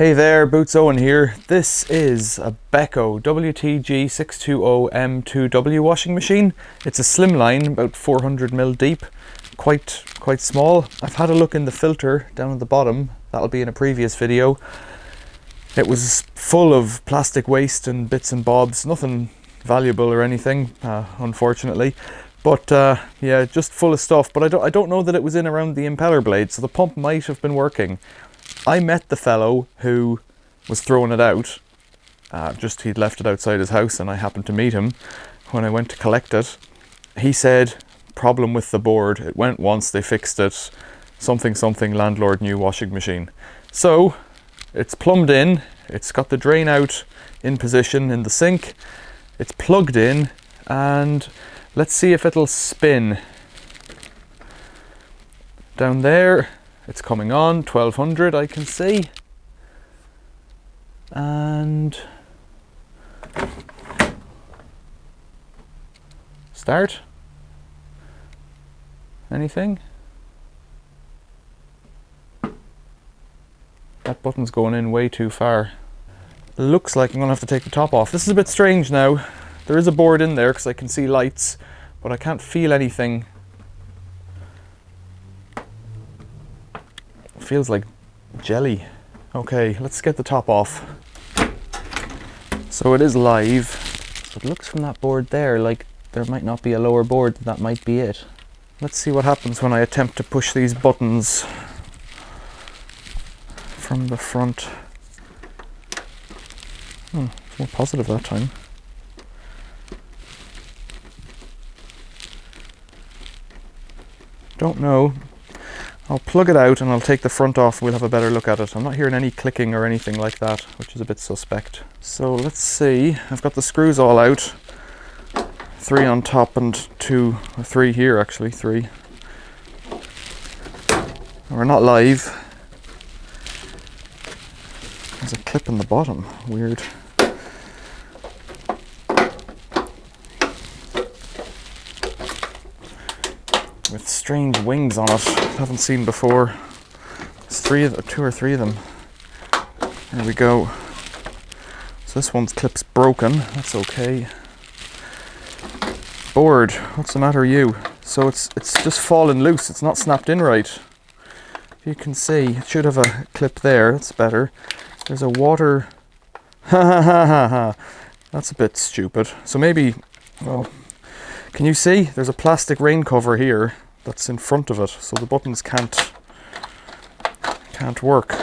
Hey there, Boots Owen here. This is a Beko WTG620M2W washing machine. It's a slimline, about 400mm deep, quite small. I've had a look in the filter down at the bottom. That'll be in a previous video. It was full of plastic waste and bits and bobs, nothing valuable or anything, unfortunately. But yeah, just full of stuff. But I don't know that it was in around the impeller blade, so the pump might have been working. I met the fellow who was throwing it out. He'd left it outside his house and I happened to meet him when I went to collect it. He said, problem with the board. It went once, they fixed it. Something, landlord new washing machine. So, it's plumbed in. It's got the drain out in position in the sink. It's plugged in and let's see if it'll spin. Down there. It's coming on, 1200 I can see. And start. Anything? That button's going in way too far. Looks like I'm gonna have to take the top off. This is a bit strange now. There is a board in there because I can see lights, but I can't feel anything. Feels like jelly. Okay, let's get the top off. So it is live. So it looks from that board there like there might not be a lower board. That might be it. Let's see what happens when I attempt to push these buttons from the front. It's more positive that time. Don't know. I'll plug it out and I'll take the front off. We'll have a better look at it. I'm not hearing any clicking or anything like that, which is a bit suspect. So let's see. I've got the screws all out. 3 on top and 3 here actually, 3. We're not live. There's a clip in the bottom. Weird. With strange wings on it, haven't seen before. There's 2 or 3 of them. There we go. So this one's clip's broken, that's okay. Board, what's the matter with you? So it's just fallen loose, it's not snapped in right. You can see, it should have a clip there, that's better. There's a water, that's a bit stupid. So maybe, well, can you see? There's a plastic rain cover here that's in front of it, so the buttons can't work.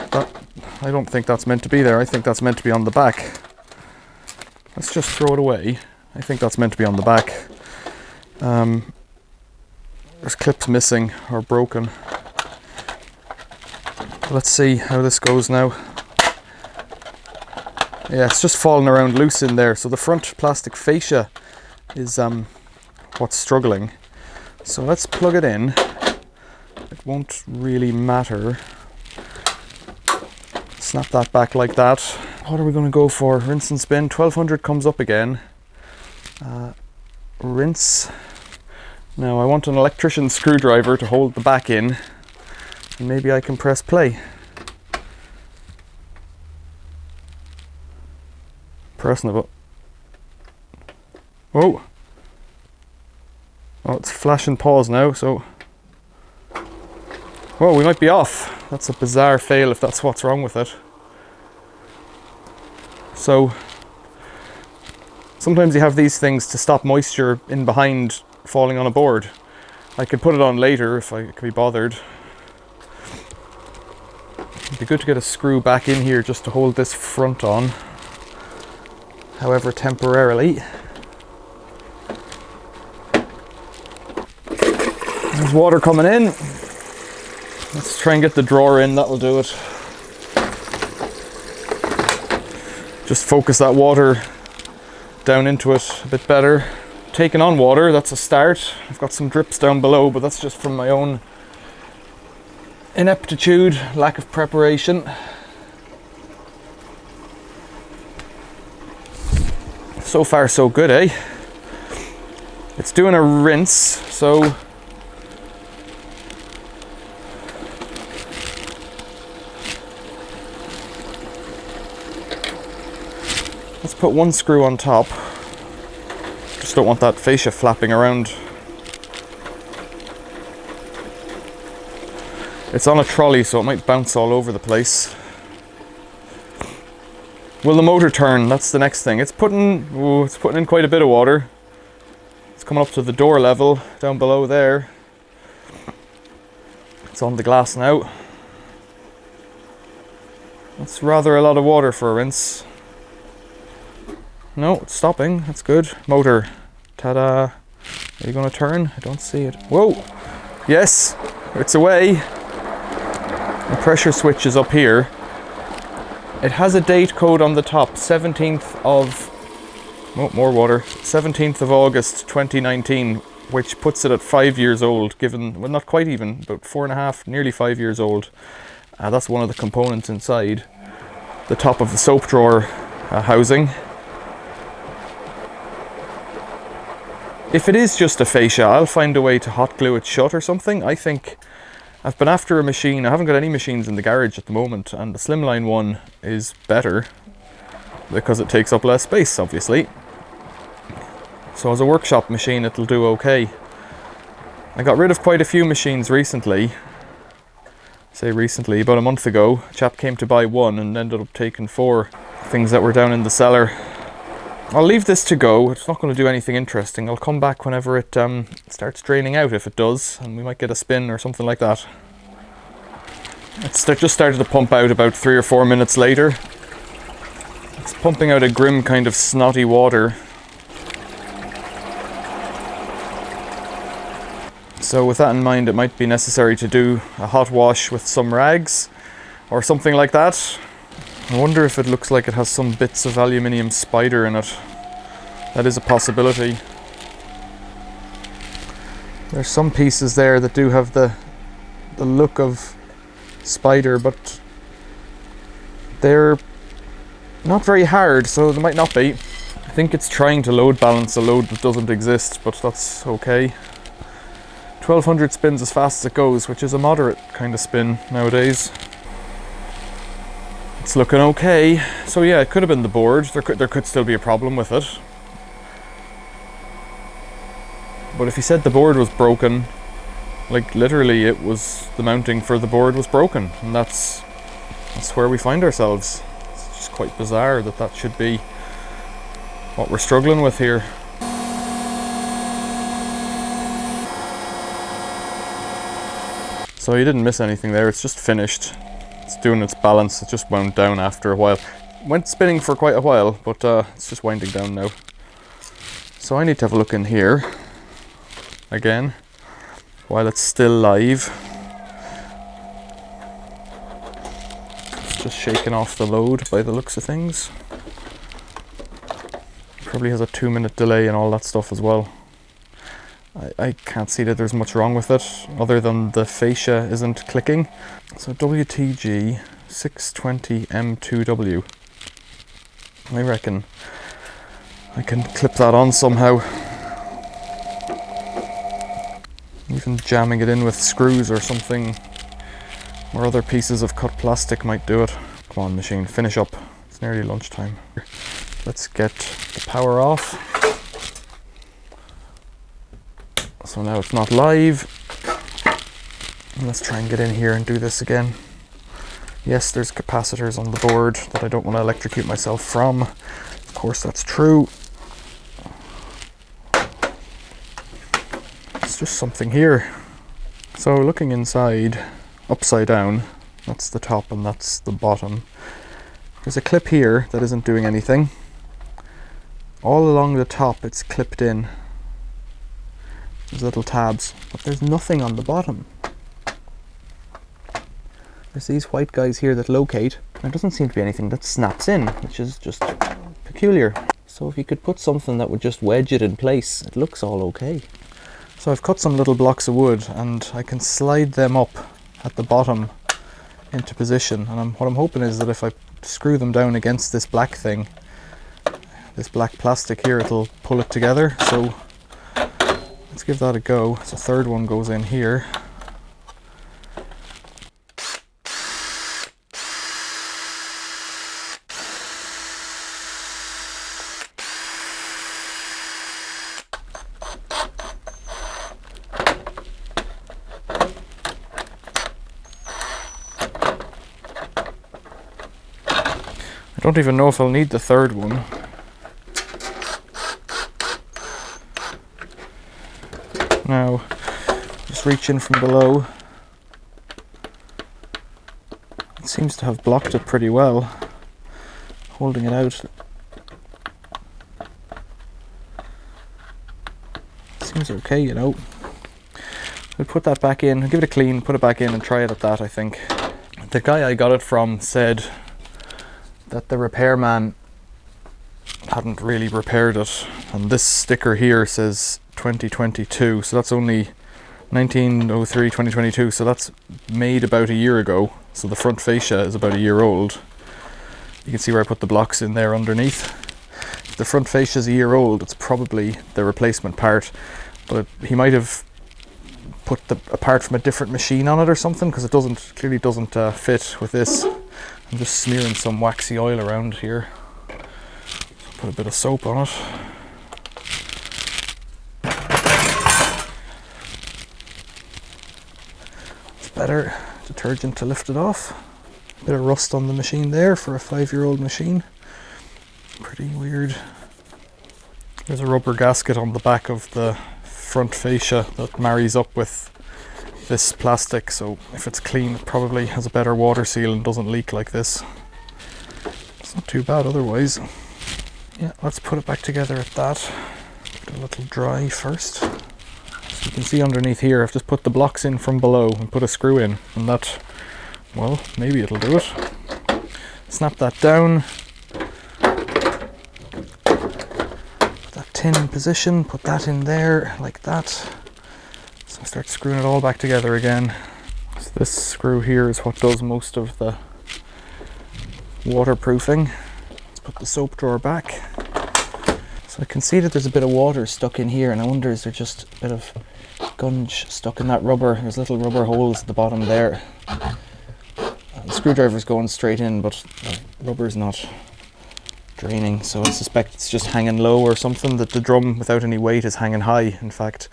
I don't think that's meant to be there. I think that's meant to be on the back. Let's just throw it away. I think that's meant to be on the back. There's clips missing or broken. Let's see how this goes now. Yeah, it's just falling around loose in there. So the front plastic fascia is what's struggling. So let's plug it in. It won't really matter. Snap that back like that. What are we going to go for? Rinse and spin. 1200 comes up again. Rinse. Now I want an electrician screwdriver to hold the back in. And maybe I can press play. Pressing the button. Whoa. Oh, it's flashing pause now, so... Whoa, we might be off. That's a bizarre fail if that's what's wrong with it. So, sometimes you have these things to stop moisture in behind falling on a board. I could put it on later if I could be bothered. It'd be good to get a screw back in here just to hold this front on. However, temporarily. There's water coming in. Let's try and get the drawer in, that'll do it. Just focus that water down into it a bit better. Taking on water, that's a start. I've got some drips down below, but that's just from my own ineptitude, lack of preparation. So far so good, eh? It's doing a rinse, so Let's put one screw on top. Just don't want that fascia flapping around. It's on a trolley, so it might bounce all over the place. Will the motor turn? That's the next thing. It's putting in quite a bit of water. It's coming up to the door level down below there. It's on the glass now. That's rather a lot of water for a rinse. No, it's stopping. That's good. Motor. Ta-da. Are you going to turn? I don't see it. Whoa! Yes! It's away. The pressure switch is up here. It has a date code on the top. 17th of... Oh, more water. 17th of August 2019, which puts it at 5 years old, given... Well, not quite even. About 4.5, nearly 5 years old. That's one of the components inside. The top of the soap drawer housing. If it is just a fascia, I'll find a way to hot glue it shut or something. I think I've been after a machine. I haven't got any machines in the garage at the moment, and the Slimline one is better because it takes up less space, obviously. So as a workshop machine, it'll do okay. I got rid of quite a few machines recently. Say recently, about a month ago. A chap came to buy one and ended up taking 4 things that were down in the cellar. I'll leave this to go. It's not going to do anything interesting. I'll come back whenever it starts draining out, if it does, and we might get a spin or something like that. It's just started to pump out about 3 or 4 minutes later. It's pumping out a grim kind of snotty water. So with that in mind, it might be necessary to do a hot wash with some rags or something like that. I wonder if it looks like it has some bits of aluminium spider in it. That is a possibility. There's some pieces there that do have the look of spider, but they're not very hard, so they might not be. I think it's trying to load balance a load that doesn't exist, but that's okay. 1200 spins as fast as it goes, which is a moderate kind of spin nowadays. It's looking okay. So yeah, it could have been the board. There could still be a problem with it. But if he said the board was broken, like literally it was, the mounting for the board was broken, and that's where we find ourselves. It's just quite bizarre that that should be what we're struggling with here. So you didn't miss anything there, it's just finished. It's doing its balance. It just wound down after a while. Went spinning for quite a while, but it's just winding down now. So I need to have a look in here again while it's still live. It's just shaking off the load by the looks of things. Probably has a 2-minute delay and all that stuff as well. I can't see that there's much wrong with it other than the fascia isn't clicking. So WTG620M2W. I reckon I can clip that on somehow. Even jamming it in with screws or something, or other pieces of cut plastic might do it. Come on machine, finish up. It's nearly lunchtime. Let's get the power off. So now it's not live. Let's try and get in here and do this again. Yes, there's capacitors on the board that I don't want to electrocute myself from. Of course, that's true. It's just something here. So looking inside, upside down, that's the top and that's the bottom. There's a clip here that isn't doing anything. All along the top it's clipped in. There's little tabs, but there's nothing on the bottom. There's these white guys here that locate. There doesn't seem to be anything that snaps in, which is just peculiar. So if you could put something that would just wedge it in place, it looks all okay. So I've cut some little blocks of wood and I can slide them up at the bottom into position. And what I'm hoping is that if I screw them down against this black thing, this black plastic here, it'll pull it together. So let's give that a go. So the third one goes in here. I don't even know if I'll need the third one. Now, just reach in from below. It seems to have blocked it pretty well, holding it out. Seems okay, you know. We'll put that back in, give it a clean, put it back in and try it at that, I think. The guy I got it from said that the repairman hadn't really repaired it, and this sticker here says 2022, so that's only 1903 2022, so that's made about a year ago, so the front fascia is about a year old. You can see where I put the blocks in there underneath. If the front fascia is a year old, it's probably the replacement part, but he might have put a part from a different machine on it or something, because it clearly doesn't fit with this. I'm just smearing some waxy oil around here. Put a bit of soap on it. It's better detergent to lift it off. A bit of rust on the machine there for a 5-year-old machine. Pretty weird. There's a rubber gasket on the back of the front fascia that marries up with this plastic, so if it's clean it probably has a better water seal and doesn't leak like this. It's not too bad otherwise. Yeah, let's put it back together at that. Get a little dry first. So you can see underneath here I've just put the blocks in from below and put a screw in, and that, well, maybe it'll do it. Snap that down. Put that tin in position, put that in there like that. So start screwing it all back together again. So this screw here is what does most of the waterproofing. Let's put the soap drawer back. So I can see that there's a bit of water stuck in here, and I wonder, is there just a bit of gunge stuck in that rubber? There's little rubber holes at the bottom there. The screwdriver's going straight in, but the rubber's not draining, so I suspect it's just hanging low or something, that the drum without any weight is hanging high. In fact,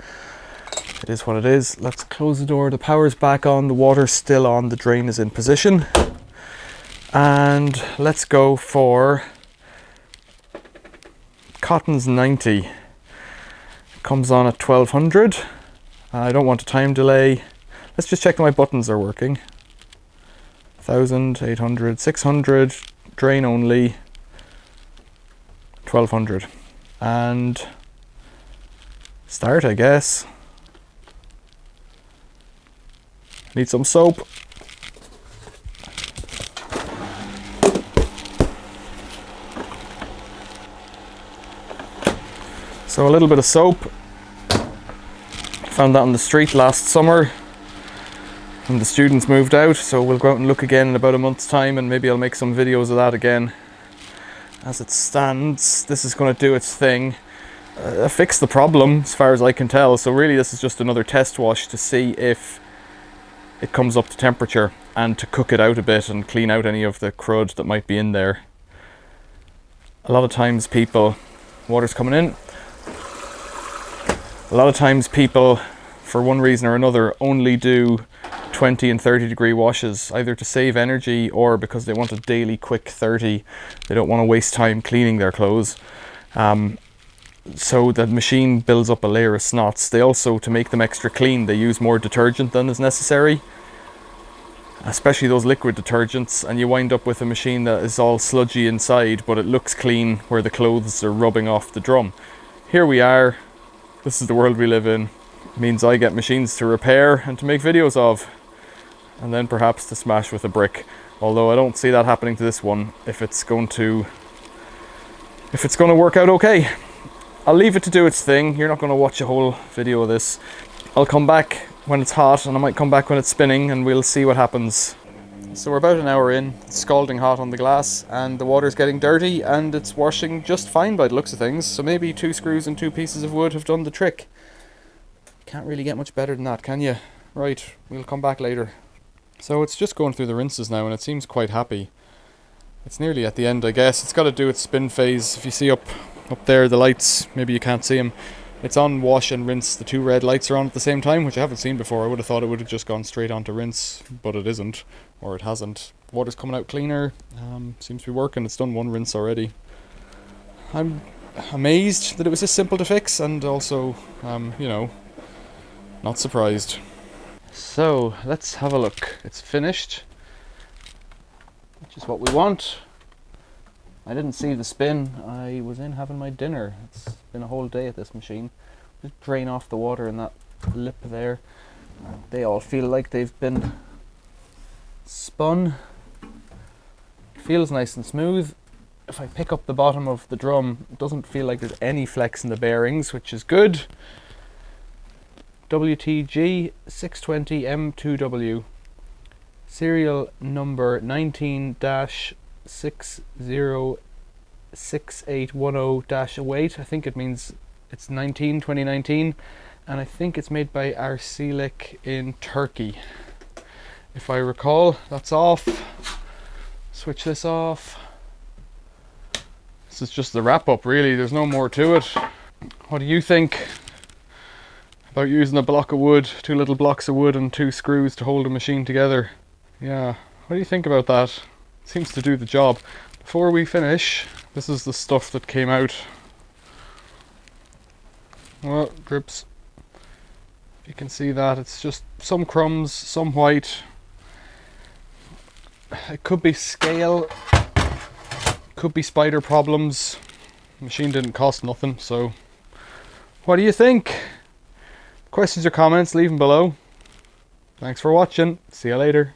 it is what it is. Let's close the door. The power's back on, the water's still on, the drain is in position. And let's go for Cotton's 90. Comes on at 1200. I don't want a time delay. Let's just check that my buttons are working. 1000, 800, 600, drain only, 1200. And start, I guess. Need some soap. So a little bit of soap. Found that on the street last summer when the students moved out, so we'll go out and look again in about a month's time, and maybe I'll make some videos of that again. As it stands, this is going to do its thing. Fix the problem as far as I can tell, so really this is just another test wash to see if it comes up to temperature, and to cook it out a bit and clean out any of the crud that might be in there. A lot of times people, water's coming in, a lot of times people, for one reason or another, only do 20 and 30 degree washes, either to save energy or because they want a daily quick 30. They don't want to waste time cleaning their clothes. So the machine builds up a layer of snots. They also, to make them extra clean, they use more detergent than is necessary, especially those liquid detergents, and you wind up with a machine that is all sludgy inside, but it looks clean where the clothes are rubbing off the drum. Here we are. This is the world we live in. It means I get machines to repair and to make videos of, and then perhaps to smash with a brick. Although I don't see that happening to this one if it's going to work out okay. I'll leave it to do its thing. You're not going to watch a whole video of this. I'll come back when it's hot, and I might come back when it's spinning, and we'll see what happens. So we're about an hour in. It's scalding hot on the glass, and the water's getting dirty, and it's washing just fine by the looks of things. So maybe 2 screws and 2 pieces of wood have done the trick. Can't really get much better than that, can you? Right, we'll come back later. So it's just going through the rinses now, and it seems quite happy. It's nearly at the end, I guess. It's got to do its spin phase. If you see up there, the lights, maybe you can't see them, It's on wash and rinse. The two red lights are on at the same time, which I haven't seen before. I would have thought it would have just gone straight on to rinse, but it isn't, or it hasn't. Water's coming out cleaner. Seems to be working. It's done one rinse already. I'm amazed that it was this simple to fix, and also, you know, not surprised. So let's have a look. It's finished, which is what we want. I didn't see the spin. I was in having my dinner. It's been a whole day at this machine. Just drain off the water in that lip there. They all feel like they've been spun. It feels nice and smooth. If I pick up the bottom of the drum, it doesn't feel like there's any flex in the bearings, which is good. WTG620M2W. Serial number 19-606810-08. I think it means it's 2019, and I think it's made by Arçelik in Turkey. If I recall, that's off. Switch this off. This is just the wrap up, really. There's no more to it. What do you think about using a block of wood, 2 little blocks of wood and 2 screws to hold a machine together? Yeah, what do you think about that? Seems to do the job. Before we finish, this is the stuff that came out. Oh, drips. You can see that it's just some crumbs, some white. It could be scale, could be spider problems. The machine didn't cost nothing, so what do you think? Questions or comments, leave them below. Thanks for watching. See you later.